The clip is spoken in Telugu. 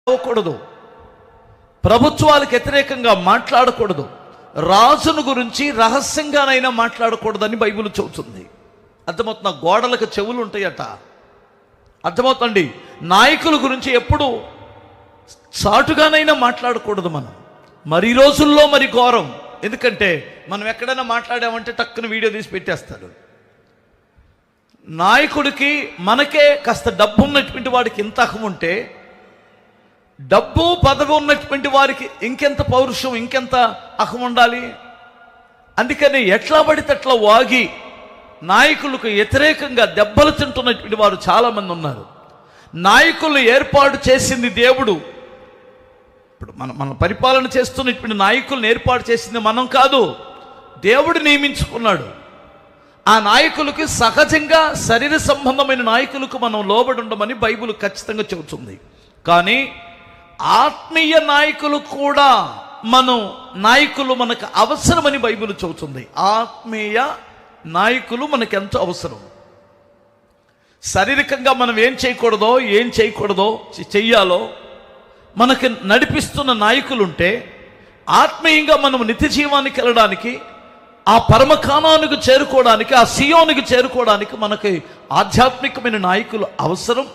అవ్వకూడదు, ప్రభుత్వాలకు వ్యతిరేకంగా మాట్లాడకూడదు, రాజును గురించి రహస్యంగానైనా మాట్లాడకూడదని బైబిల్ చెబుతుంది. అర్థమవుతున్న గోడలకు చెవులు ఉంటాయట. అర్థమవుతండి. నాయకుల గురించి ఎప్పుడు చాటుగానైనా మాట్లాడకూడదు. మనం మరి రోజుల్లో మరి ఘోరం. ఎందుకంటే మనం ఎక్కడైనా మాట్లాడామంటే టక్కున వీడియో తీసి పెట్టేస్తాడు. నాయకుడికి మనకే కాస్త డబ్బు ఉన్నటువంటి వాడికి ఇంత అహం ఉంటే, డబ్బు పదవి ఉన్నటువంటి వారికి ఇంకెంత పౌరుషం, ఇంకెంత అహం ఉండాలి. అందుకని ఎట్లా పడితే అట్లా వాగి నాయకులకు వ్యతిరేకంగా దెబ్బలు తింటున్నటువంటి వారు చాలామంది ఉన్నారు. నాయకులు ఏర్పాటు చేసింది దేవుడు. ఇప్పుడు మన పరిపాలన చేస్తున్నటువంటి నాయకులను ఏర్పాటు చేసింది మనం కాదు, దేవుడు నియమించుకున్నాడు. ఆ నాయకులకి సహజంగా శరీర సంబంధమైన నాయకులకు మనం లోబడి ఉండమని బైబిల్ ఖచ్చితంగా చెబుతుంది. కానీ ఆత్మీయ నాయకులు కూడా నాయకులు మనకు అవసరమని బైబిల్ చెబుతుంది. ఆత్మీయ నాయకులు మనకు ఎంతో అవసరం. శారీరకంగా మనం ఏం చేయకూడదో చెయ్యాలో మనకి నడిపిస్తున్న నాయకులుంటే, ఆత్మీయంగా మనం నిత్య జీవానికి వెళ్ళడానికి, ఆ పరమకామానికి చేరుకోవడానికి, ఆ సియోనికి చేరుకోవడానికి మనకి ఆధ్యాత్మికమైన నాయకులు అవసరం.